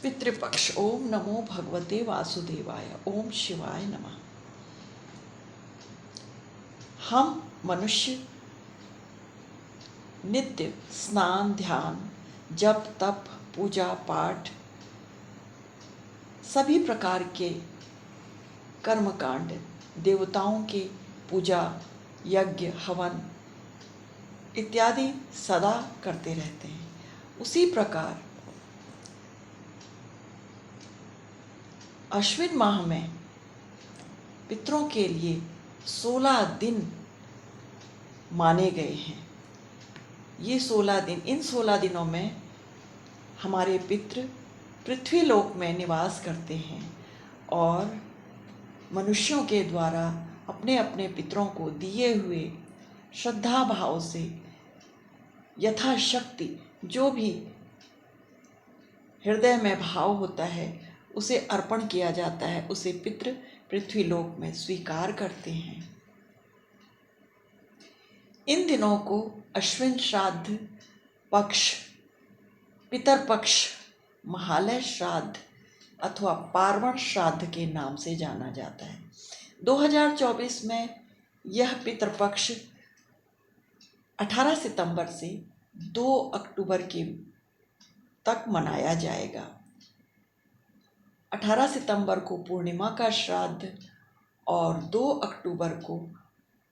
पितृपक्ष। ओम नमो भगवते वासुदेवाय। ओम शिवाय नमः। हम मनुष्य नित्य स्नान, ध्यान, जप, तप, पूजा पाठ, सभी प्रकार के कर्मकांड, देवताओं के पूजा, यज्ञ, हवन इत्यादि सदा करते रहते हैं। उसी प्रकार अश्विन माह में पितरों के लिए 16 दिन माने गए हैं। ये 16 दिन, इन 16 दिनों में हमारे पितृ पृथ्वी लोक में निवास करते हैं और मनुष्यों के द्वारा अपने अपने पितरों को दिए हुए श्रद्धा भाव से यथाशक्ति जो भी हृदय में भाव होता है उसे अर्पण किया जाता है, उसे पितृ पृथ्वी लोक में स्वीकार करते हैं। इन दिनों को अश्विन श्राद्ध पक्ष, पितर पक्ष, महालय श्राद्ध अथवा पार्वण श्राद्ध के नाम से जाना जाता है। 2024 में यह पितृपक्ष 18 सितंबर से 2 अक्टूबर के तक मनाया जाएगा। 18 सितंबर को पूर्णिमा का श्राद्ध और 2 अक्टूबर को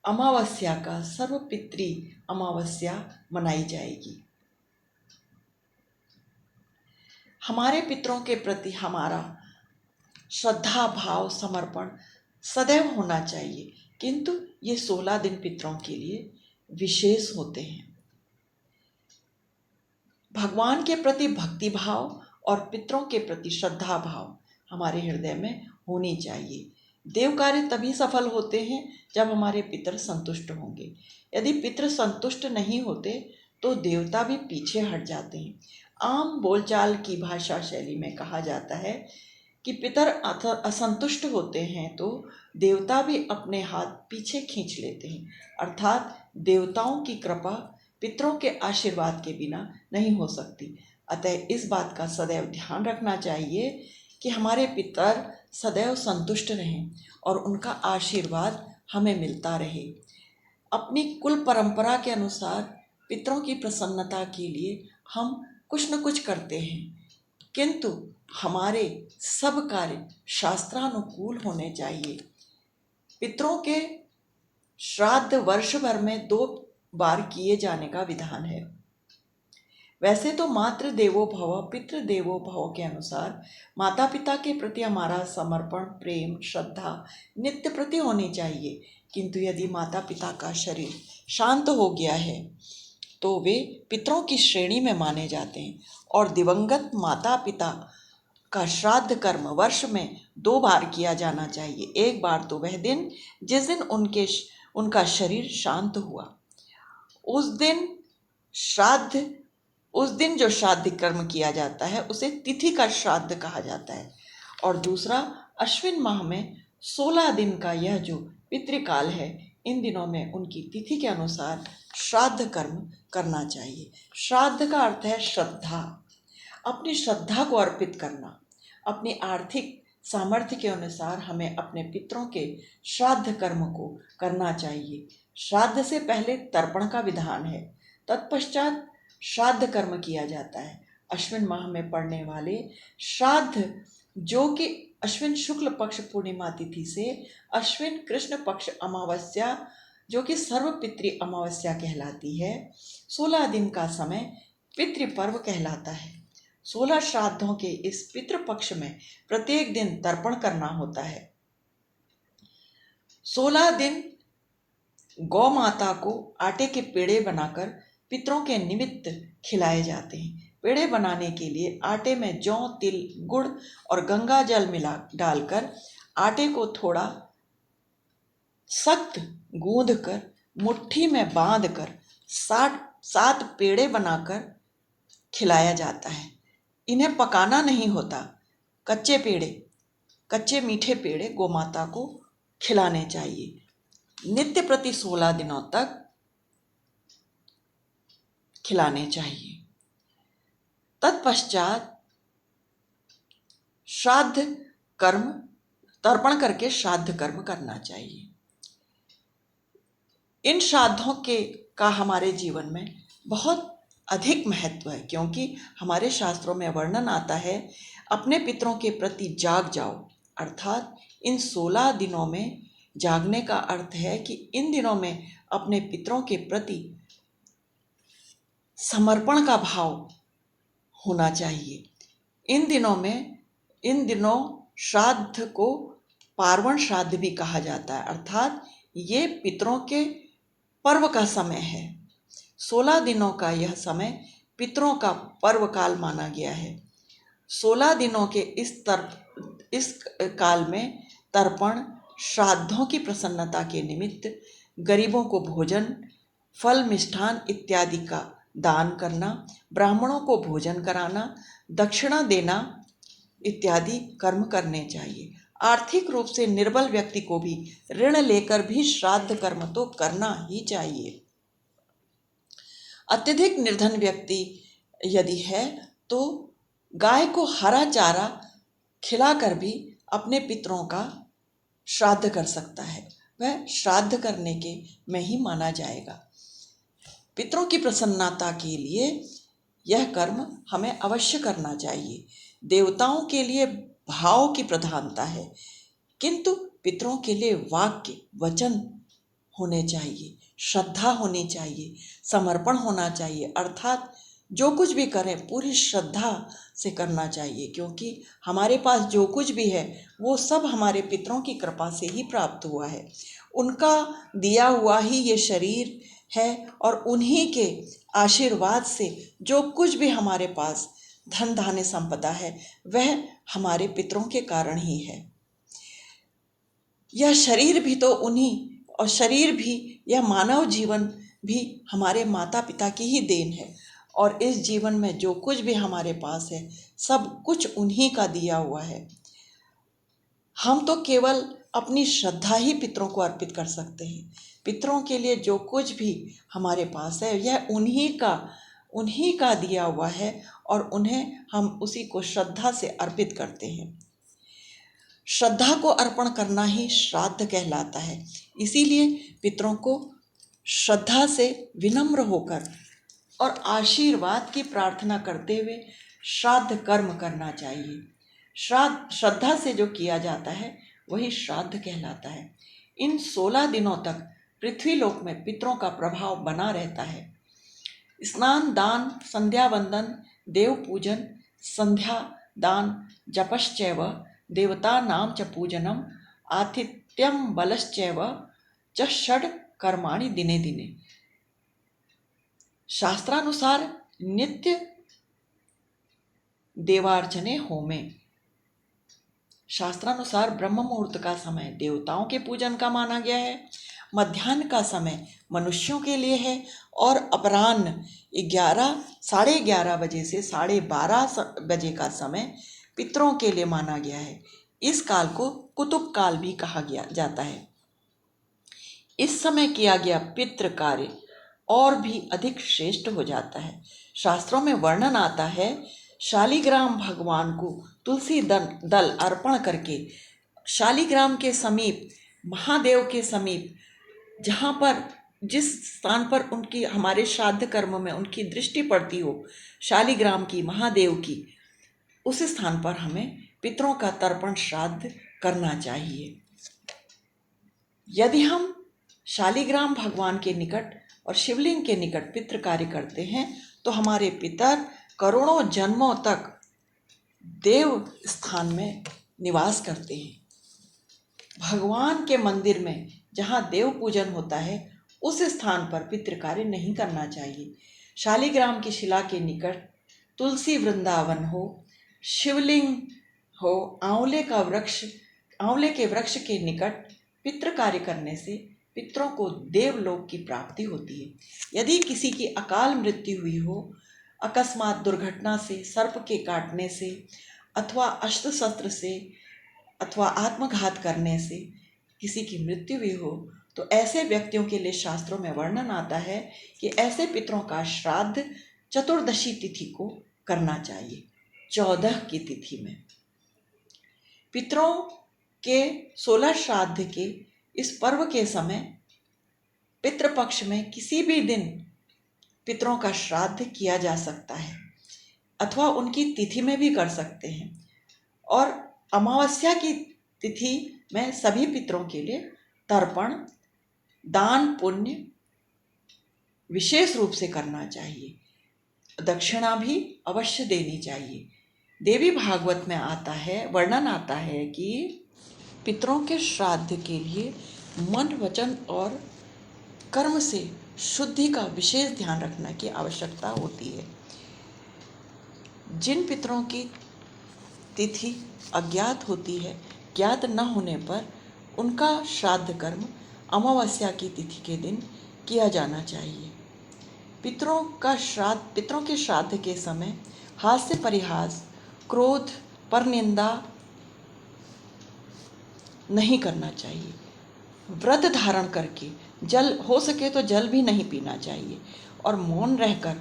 अमावस्या का सर्वपितृ अमावस्या मनाई जाएगी। हमारे पितरों के प्रति हमारा श्रद्धा भाव समर्पण सदैव होना चाहिए, किंतु ये 16 दिन पितरों के लिए विशेष होते हैं। भगवान के प्रति भक्ति भाव और पितरों के प्रति श्रद्धा भाव हमारे हृदय में होनी चाहिए। देव कार्य तभी सफल होते हैं जब हमारे पितर संतुष्ट होंगे। यदि पितर संतुष्ट नहीं होते तो देवता भी पीछे हट जाते हैं। आम बोलचाल की भाषा शैली में कहा जाता है कि पितर असंतुष्ट होते हैं तो देवता भी अपने हाथ पीछे खींच लेते हैं, अर्थात देवताओं की कृपा पितरों के आशीर्वाद के बिना नहीं हो सकती। अतः इस बात का सदैव ध्यान रखना चाहिए कि हमारे पितर सदैव संतुष्ट रहें और उनका आशीर्वाद हमें मिलता रहे। अपनी कुल परंपरा के अनुसार पितरों की प्रसन्नता के लिए हम कुछ न कुछ करते हैं, किंतु हमारे सब कार्य शास्त्रानुकूल होने चाहिए। पितरों के श्राद्ध वर्ष भर में 2 बार किए जाने का विधान है। वैसे तो मातृ देवो भव, पितृ देवो भव के अनुसार माता पिता के प्रति हमारा समर्पण, प्रेम, श्रद्धा नित्य प्रति होनी चाहिए, किंतु यदि माता पिता का शरीर शांत हो गया है तो वे पितरों की श्रेणी में माने जाते हैं और दिवंगत माता पिता का श्राद्ध कर्म वर्ष में 2 बार किया जाना चाहिए। एक बार तो वह दिन जिस दिन उनका शरीर शांत हुआ, उस दिन जो श्राद्ध कर्म किया जाता है उसे तिथि का श्राद्ध कहा जाता है। और दूसरा, अश्विन माह में 16 दिन का यह जो पितृकाल है, इन दिनों में उनकी तिथि के अनुसार श्राद्ध कर्म करना चाहिए। श्राद्ध का अर्थ है श्रद्धा, अपनी श्रद्धा को अर्पित करना। अपनी आर्थिक सामर्थ्य के अनुसार हमें अपने पितरों के श्राद्ध कर्म को करना चाहिए। श्राद्ध से पहले तर्पण का विधान है, तत्पश्चात श्राद्ध कर्म किया जाता है। अश्विन माह में पड़ने वाले श्राद्ध जो कि अश्विन शुक्ल पक्ष पूर्णिमा तिथि से अश्विन कृष्ण पक्ष अमावस्या जो कि सर्वपितृ अमावस्या कहलाती है, 16 दिन का समय पितृपर्व कहलाता है। 16 श्राद्धों के इस पितृपक्ष में प्रत्येक दिन तर्पण करना होता है। 16 दिन गौ माता को आटे के पेड़े बनाकर पितरों के निमित्त खिलाए जाते हैं। पेड़े बनाने के लिए आटे में जौ, तिल, गुड़ और गंगा जल डालकर आटे को थोड़ा सख्त गूंथकर मुट्ठी में बांधकर 7 पेड़े बनाकर खिलाया जाता है। इन्हें पकाना नहीं होता। कच्चे मीठे पेड़े गोमाता को खिलाने चाहिए। नित्य प्रति 16 दिनों तक खिलाने चाहिए। तत्पश्चात श्राद्ध कर्म, तर्पण करके श्राद्ध कर्म करना चाहिए। इन श्राद्धों के का हमारे जीवन में बहुत अधिक महत्व है, क्योंकि हमारे शास्त्रों में वर्णन आता है, अपने पितरों के प्रति जाग जाओ। अर्थात इन 16 दिनों में जागने का अर्थ है कि इन दिनों में अपने पितरों के प्रति समर्पण का भाव होना चाहिए। इन दिनों श्राद्ध को पार्वण श्राद्ध भी कहा जाता है, अर्थात ये पितरों के पर्व का समय है। 16 दिनों का यह समय पितरों का पर्व काल माना गया है। 16 दिनों के इस काल में तर्पण, श्राद्धों की प्रसन्नता के निमित्त गरीबों को भोजन, फल, मिष्ठान इत्यादि का दान करना, ब्राह्मणों को भोजन कराना, दक्षिणा देना इत्यादि कर्म करने चाहिए। आर्थिक रूप से निर्बल व्यक्ति को भी ऋण लेकर भी श्राद्ध कर्म तो करना ही चाहिए। अत्यधिक निर्धन व्यक्ति यदि है तो गाय को हरा चारा खिलाकर भी अपने पितरों का श्राद्ध कर सकता है, वह श्राद्ध करने के में ही माना जाएगा। पितरों की प्रसन्नता के लिए यह कर्म हमें अवश्य करना चाहिए। देवताओं के लिए भाव की प्रधानता है, किंतु पितरों के लिए वाक्य, वचन होने चाहिए, श्रद्धा होनी चाहिए, समर्पण होना चाहिए। अर्थात जो कुछ भी करें पूरी श्रद्धा से करना चाहिए, क्योंकि हमारे पास जो कुछ भी है वो सब हमारे पितरों की कृपा से ही प्राप्त हुआ है। उनका दिया हुआ ही ये शरीर है और उन्हीं के आशीर्वाद से जो कुछ भी हमारे पास धन धान्य संपदा है वह हमारे पितरों के कारण ही है। यह शरीर भी तो उन्हीं, और शरीर भी, यह मानव जीवन भी हमारे माता पिता की ही देन है, और इस जीवन में जो कुछ भी हमारे पास है सब कुछ उन्हीं का दिया हुआ है। हम तो केवल अपनी श्रद्धा ही पितरों को अर्पित कर सकते हैं। पितरों के लिए जो कुछ भी हमारे पास है यह उन्हीं का दिया हुआ है, और उन्हें हम उसी को श्रद्धा से अर्पित करते हैं। श्रद्धा को अर्पण करना ही श्राद्ध कहलाता है। इसीलिए पितरों को श्रद्धा से विनम्र होकर और आशीर्वाद की प्रार्थना करते हुए श्राद्ध कर्म करना चाहिए। श्रद्धा से जो किया जाता है वही श्राद्ध कहलाता है। इन 16 दिनों तक पृथ्वी लोक में पितरों का प्रभाव बना रहता है। स्नान, दान, संध्या वंदन, देव पूजन, संध्या दान, जपश्चैव देवता नाम च पूजनम, आतिथ्यम बलश्चैव च षड कर्माणि दिने दिने। शास्त्रानुसार नित्य देवार्चने होमे। शास्त्रानुसार ब्रह्म मुहूर्त का समय देवताओं के पूजन का माना गया है, मध्याह्न का समय मनुष्यों के लिए है, और अपराह्न 11:30 बजे से 12:30 बजे का समय पितरों के लिए माना गया है। इस काल को कुतुब काल भी कहा गया जाता है। इस समय किया गया पितृ कार्य और भी अधिक श्रेष्ठ हो जाता है। शास्त्रों में वर्णन आता है, शालिग्राम भगवान को तुलसी दल अर्पण करके शालिग्राम के समीप, महादेव के समीप, जहाँ पर जिस स्थान पर उनकी, हमारे श्राद्ध कर्म में उनकी दृष्टि पड़ती हो, शालिग्राम की, महादेव की, उस स्थान पर हमें पितरों का तर्पण श्राद्ध करना चाहिए। यदि हम शालिग्राम भगवान के निकट और शिवलिंग के निकट पितृ कार्य करते हैं तो हमारे पितर करोड़ों जन्मों तक देव स्थान में निवास करते हैं। भगवान के मंदिर में जहाँ देव पूजन होता है उस स्थान पर पितृ कार्य नहीं करना चाहिए। शालिग्राम की शिला के निकट तुलसी वृंदावन हो, शिवलिंग हो, आंवले के वृक्ष के निकट पितृ कार्य करने से पितरों को देवलोक की प्राप्ति होती है। यदि किसी की अकाल मृत्यु हुई हो, अकस्मात दुर्घटना से, सर्प के काटने से, अथवा अस्त्र शस्त्र से, अथवा आत्मघात करने से किसी की मृत्यु हुई हो, तो ऐसे व्यक्तियों के लिए शास्त्रों में वर्णन आता है कि ऐसे पितरों का श्राद्ध चतुर्दशी तिथि को करना चाहिए, 14 की तिथि में। पितरों के 16 श्राद्ध के इस पर्व के समय पितृपक्ष में किसी भी दिन पितरों का श्राद्ध किया जा सकता है अथवा उनकी तिथि में भी कर सकते हैं। और अमावस्या की तिथि में सभी पितरों के लिए तर्पण, दान, पुण्य विशेष रूप से करना चाहिए। दक्षिणा भी अवश्य देनी चाहिए। देवी भागवत में आता है, वर्णन आता है कि पितरों के श्राद्ध के लिए मन, वचन और कर्म से शुद्धि का विशेष ध्यान रखने की आवश्यकता होती है। जिन पितरों की तिथि अज्ञात होती है, ज्ञात न होने पर उनका श्राद्ध कर्म अमावस्या की तिथि के दिन किया जाना चाहिए। पितरों के श्राद्ध के समय हास्य, परिहास, क्रोध, परनिंदा नहीं करना चाहिए। व्रत धारण करके हो सके तो जल भी नहीं पीना चाहिए और मौन रहकर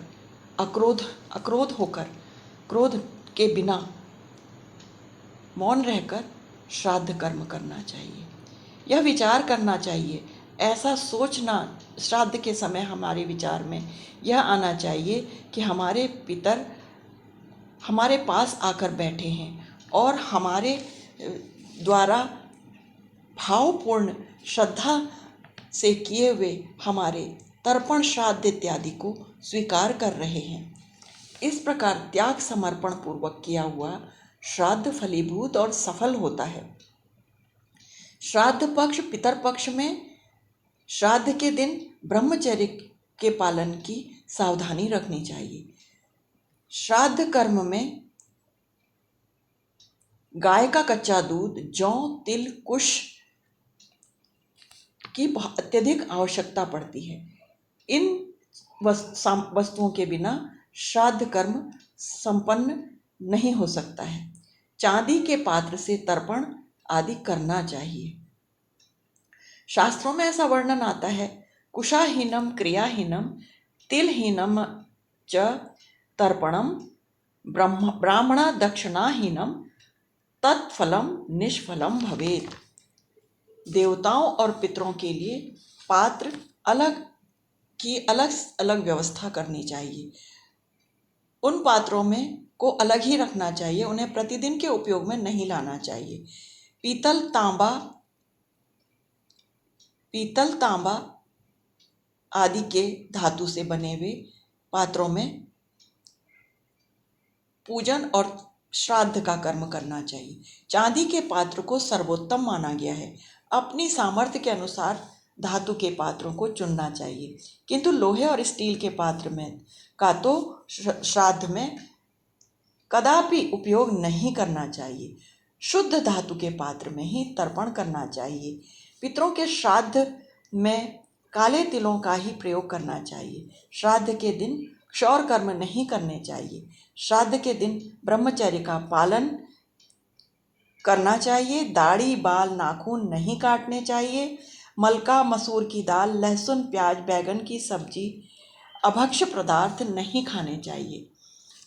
अक्रोध होकर, क्रोध के बिना मौन रहकर श्राद्ध कर्म करना चाहिए। यह विचार करना चाहिए, ऐसा सोचना श्राद्ध के समय हमारे विचार में यह आना चाहिए कि हमारे पितर हमारे पास आकर बैठे हैं और हमारे द्वारा भावपूर्ण श्रद्धा से किए हुए हमारे तर्पण, श्राद्ध इत्यादि को स्वीकार कर रहे हैं। इस प्रकार त्याग समर्पण पूर्वक किया हुआ श्राद्ध फलीभूत और सफल होता है। श्राद्ध पक्ष, पितर पक्ष में श्राद्ध के दिन ब्रह्मचर्य के पालन की सावधानी रखनी चाहिए। श्राद्ध कर्म में गाय का कच्चा दूध, जौ, तिल, कुश की अत्यधिक आवश्यकता पड़ती है। इन वस्तुओं के बिना श्राद्ध कर्म संपन्न नहीं हो सकता है। चांदी के पात्र से तर्पण आदि करना चाहिए। शास्त्रों में ऐसा वर्णन आता है, कुशाहीनम क्रियाहीनम तिलहीनम च तर्पणम ब्राह्मण दक्षिणाहीनम तत्फलम निष्फलम भवेत्। देवताओं और पितरों के लिए पात्र अलग अलग व्यवस्था करनी चाहिए। उन पात्रों में को अलग ही रखना चाहिए, उन्हें प्रतिदिन के उपयोग में नहीं लाना चाहिए। पीतल, तांबा आदि के धातु से बने हुए पात्रों में पूजन और श्राद्ध का कर्म करना चाहिए। चांदी के पात्र को सर्वोत्तम माना गया है। अपनी सामर्थ्य के अनुसार धातु के पात्रों को चुनना चाहिए, किंतु लोहे और स्टील के पात्र में का तो श्राद्ध में कदापि उपयोग नहीं करना चाहिए। शुद्ध धातु के पात्र में ही तर्पण करना चाहिए। पितरों के श्राद्ध में काले तिलों का ही प्रयोग करना चाहिए। श्राद्ध के दिन क्षौर कर्म नहीं करने चाहिए। श्राद्ध के दिन ब्रह्मचर्य का पालन करना चाहिए। दाढ़ी, बाल, नाखून नहीं काटने चाहिए। मलका, मसूर की दाल, लहसुन, प्याज, बैगन की सब्जी, अभक्ष्य पदार्थ नहीं खाने चाहिए।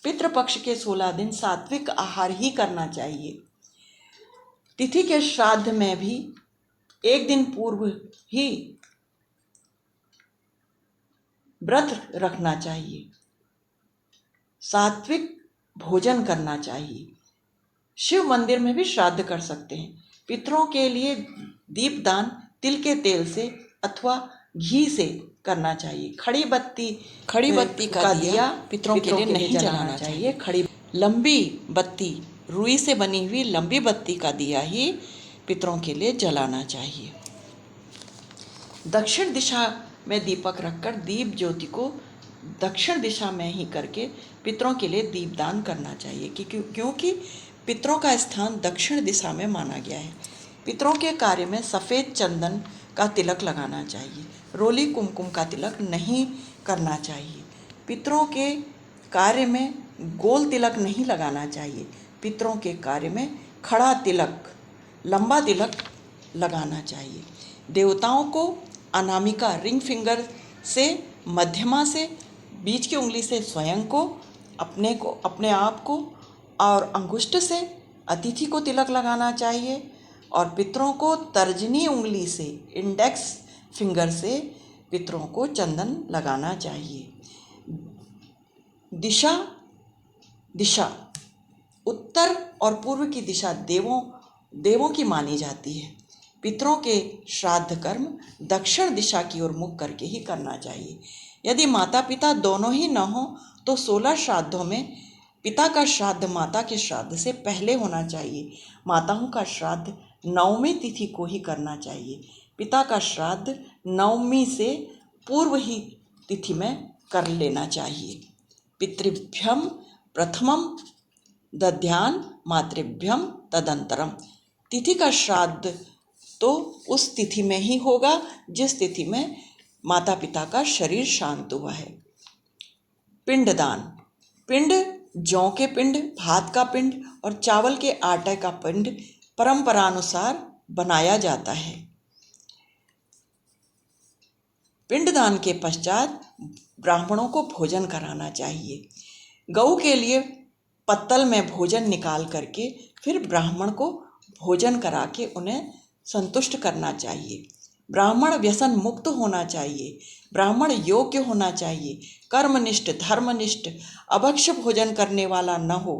पितृपक्ष के 16 दिन सात्विक आहार ही करना चाहिए। तिथि के श्राद्ध में भी एक दिन पूर्व ही व्रत रखना चाहिए। सात्विक भोजन करना चाहिए। शिव मंदिर में भी श्राद्ध कर सकते हैं। पितरों के लिए दीपदान तिल के तेल से अथवा घी से करना चाहिए। खड़ी बत्ती का दिया पितरों के लिए नहीं जलाना चाहिए। लंबी बत्ती, रुई से बनी हुई लंबी बत्ती का दिया ही पितरों के लिए जलाना चाहिए। दक्षिण दिशा में दीपक रखकर दीप ज्योति को दक्षिण दिशा में ही करके पितरों के लिए दीपदान करना चाहिए, क्योंकि पितरों का स्थान दक्षिण दिशा में माना गया है। पितरों के कार्य में सफ़ेद चंदन का तिलक लगाना चाहिए। रोली कुमकुम का तिलक नहीं करना चाहिए। पितरों के कार्य में गोल तिलक नहीं लगाना चाहिए। पितरों के कार्य में खड़ा तिलक, लंबा तिलक लगाना चाहिए। देवताओं को अनामिका, रिंग फिंगर से, मध्यमा से, बीच की उंगली से स्वयं को, अपने आप को और अंगुष्ठ से अतिथि को तिलक लगाना चाहिए और पितरों को तर्जनी उंगली से, इंडेक्स फिंगर से पितरों को चंदन लगाना चाहिए। दिशा दिशा उत्तर और पूर्व की दिशा देवों की मानी जाती है। पितरों के श्राद्ध कर्म दक्षिण दिशा की ओर मुख करके ही करना चाहिए। यदि माता पिता दोनों ही न हो तो 16 श्राद्धों में पिता का श्राद्ध माता के श्राद्ध से पहले होना चाहिए। माताओं का श्राद्ध नवमी तिथि को ही करना चाहिए। पिता का श्राद्ध नवमी से पूर्व ही तिथि में कर लेना चाहिए। पितृभ्यम प्रथमम दध्यान मातृभ्यम तदंतरम। तिथि का श्राद्ध तो उस तिथि में ही होगा जिस तिथि में माता पिता का शरीर शांत हुआ है। पिंडदान। पिंड जौ के पिंड, भात का पिंड और चावल के आटे का पिंड परंपरानुसार बनाया जाता है। पिंडदान के पश्चात ब्राह्मणों को भोजन कराना चाहिए। गऊ के लिए पत्तल में भोजन निकाल करके फिर ब्राह्मण को भोजन करा के उन्हें संतुष्ट करना चाहिए। ब्राह्मण व्यसन मुक्त होना चाहिए। ब्राह्मण योग्य होना चाहिए, कर्मनिष्ठ, धर्मनिष्ठ, अभक्ष्य भोजन करने वाला न हो।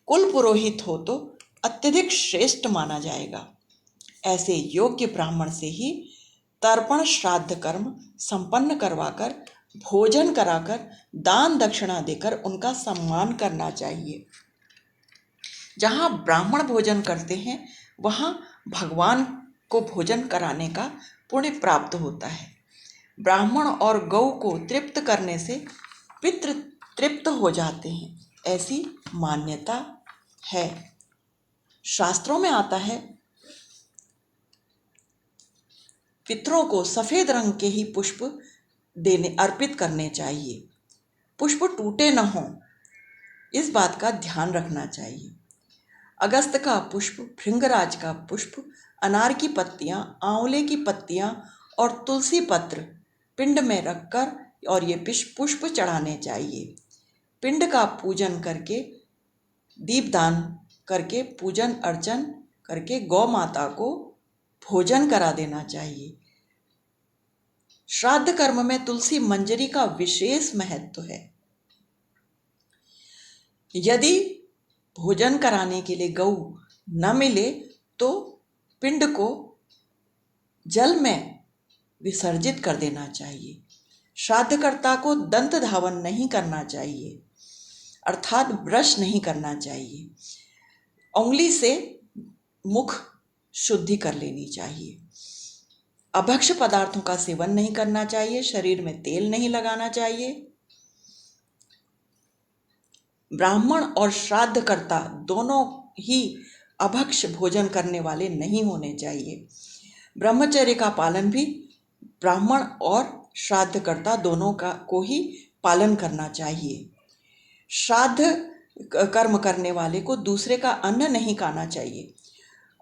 कुल पुरोहित हो तो अत्यधिक श्रेष्ठ माना जाएगा। ऐसे योग्य ब्राह्मण से ही तर्पण श्राद्ध कर्म संपन्न करवाकर, भोजन कराकर, दान दक्षिणा देकर उनका सम्मान करना चाहिए। जहाँ ब्राह्मण भोजन करते हैं वहाँ भगवान को भोजन कराने का पुण्य प्राप्त होता है। ब्राह्मण और गौ को तृप्त करने से पितृ तृप्त हो जाते हैं, ऐसी मान्यता है। शास्त्रों में आता है पितरों को सफेद रंग के ही पुष्प अर्पित करने चाहिए। पुष्प टूटे न हों, इस बात का ध्यान रखना चाहिए। अगस्त का पुष्प, भृंगराज का पुष्प, अनार की पत्तियां, आंवले की पत्तियां और तुलसी पत्र पिंड में रखकर और ये पुष्प चढ़ाने चाहिए। पिंड का पूजन करके, दीपदान करके, पूजन अर्चन करके गौ माता को भोजन करा देना चाहिए। श्राद्ध कर्म में तुलसी मंजरी का विशेष महत्व है। यदि भोजन कराने के लिए गऊ न मिले तो पिंड को जल में विसर्जित कर देना चाहिए। श्राद्धकर्ता को दंत धावन नहीं करना चाहिए, अर्थात ब्रश नहीं करना चाहिए। उंगली से मुख शुद्धि कर लेनी चाहिए। अभक्ष्य पदार्थों का सेवन नहीं करना चाहिए। शरीर में तेल नहीं लगाना चाहिए। ब्राह्मण और श्राद्धकर्ता दोनों ही अभक्ष्य भोजन करने वाले नहीं होने चाहिए। ब्रह्मचर्य का पालन भी ब्राह्मण और श्राद्धकर्ता दोनों को ही पालन करना चाहिए। श्राद्ध कर्म करने वाले को दूसरे का अन्न नहीं खाना चाहिए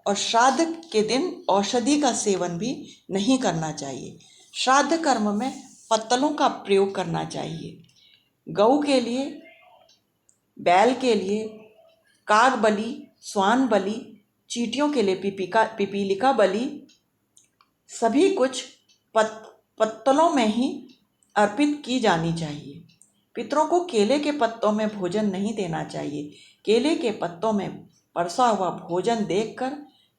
और श्राद्ध के दिन औषधि का सेवन भी नहीं करना चाहिए। श्राद्ध कर्म में पत्तलों का प्रयोग करना चाहिए। गऊ के लिए, बैल के लिए काग बलि, स्वान बलि, चींटियों के लिए पिपीलिका बलि, सभी कुछ पत्तलों में ही अर्पित की जानी चाहिए। पितरों को केले के पत्तों में भोजन नहीं देना चाहिए। केले के पत्तों में परसा हुआ भोजन देखकर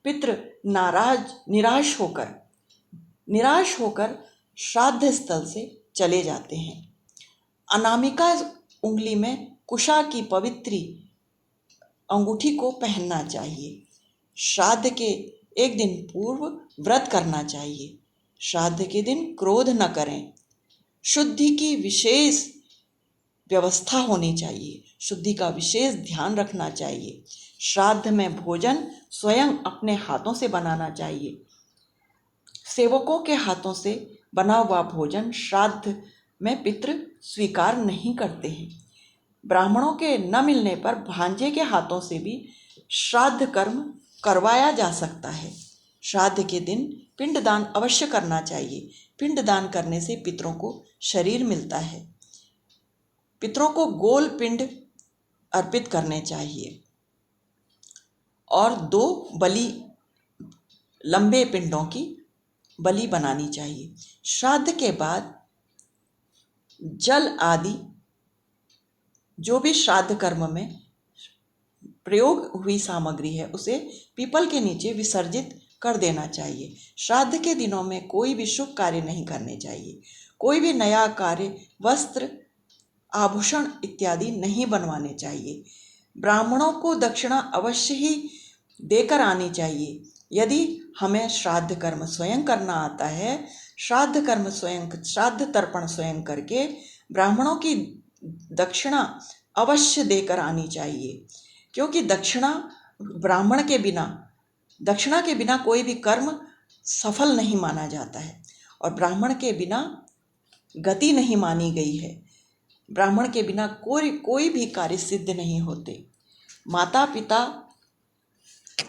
पितृ निराश होकर श्राद्ध स्थल से चले जाते हैं। अनामिका उंगली में कुशा की पवित्री अंगूठी को पहनना चाहिए। श्राद्ध के एक दिन पूर्व व्रत करना चाहिए। श्राद्ध के दिन क्रोध न करें। शुद्धि की विशेष व्यवस्था होनी चाहिए। शुद्धि का विशेष ध्यान रखना चाहिए। श्राद्ध में भोजन स्वयं अपने हाथों से बनाना चाहिए। सेवकों के हाथों से बना हुआ भोजन श्राद्ध में पितृ स्वीकार नहीं करते हैं। ब्राह्मणों के न मिलने पर भांजे के हाथों से भी श्राद्ध कर्म करवाया जा सकता है। श्राद्ध के दिन पिंडदान अवश्य करना चाहिए। पिंडदान करने से पितरों को शरीर मिलता है। पितरों को गोल पिंड अर्पित करने चाहिए और 2 बलि लंबे पिंडों की बलि बनानी चाहिए। श्राद्ध के बाद जल आदि जो भी श्राद्ध कर्म में प्रयोग हुई सामग्री है उसे पीपल के नीचे विसर्जित कर देना चाहिए। श्राद्ध के दिनों में कोई भी शुभ कार्य नहीं करने चाहिए। कोई भी नया कार्य, वस्त्र, आभूषण इत्यादि नहीं बनवाने चाहिए। ब्राह्मणों को दक्षिणा अवश्य ही देकर आनी चाहिए। यदि हमें श्राद्ध कर्म स्वयं करना आता है, श्राद्ध कर्म स्वयं, श्राद्ध तर्पण स्वयं करके ब्राह्मणों की दक्षिणा अवश्य देकर आनी चाहिए, क्योंकि दक्षिणा के बिना कोई भी कर्म सफल नहीं माना जाता है और ब्राह्मण के बिना गति नहीं मानी गई है। ब्राह्मण के बिना कोई भी कार्य सिद्ध नहीं होते। माता पिता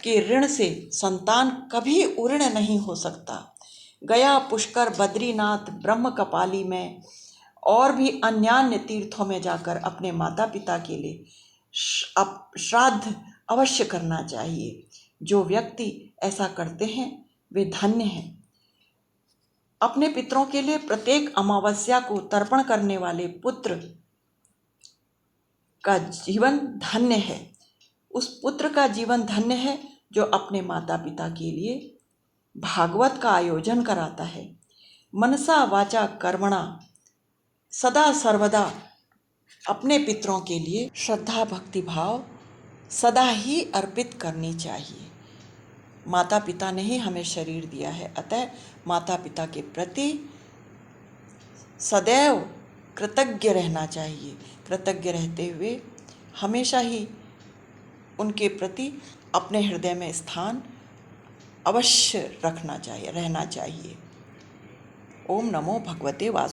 के ऋण से संतान कभी उऋण नहीं हो सकता। गया, पुष्कर, बद्रीनाथ, ब्रह्म कपाली में और भी अन्य तीर्थों में जाकर अपने माता पिता के लिए श्राद्ध अवश्य करना चाहिए। जो व्यक्ति ऐसा करते हैं वे धन्य हैं। अपने पितरों के लिए प्रत्येक अमावस्या को तर्पण करने वाले पुत्र का जीवन धन्य है। उस पुत्र का जीवन धन्य है जो अपने माता पिता के लिए भागवत का आयोजन कराता है। मनसा वाचा कर्मणा सदा सर्वदा अपने पितरों के लिए श्रद्धा भक्ति भाव सदा ही अर्पित करनी चाहिए। माता पिता ने ही हमें शरीर दिया है, अतः माता पिता के प्रति सदैव कृतज्ञ रहना चाहिए। कृतज्ञ रहते हुए हमेशा ही उनके प्रति अपने हृदय में स्थान अवश्य रहना चाहिए। ओम नमो भगवते वासुदेवाय।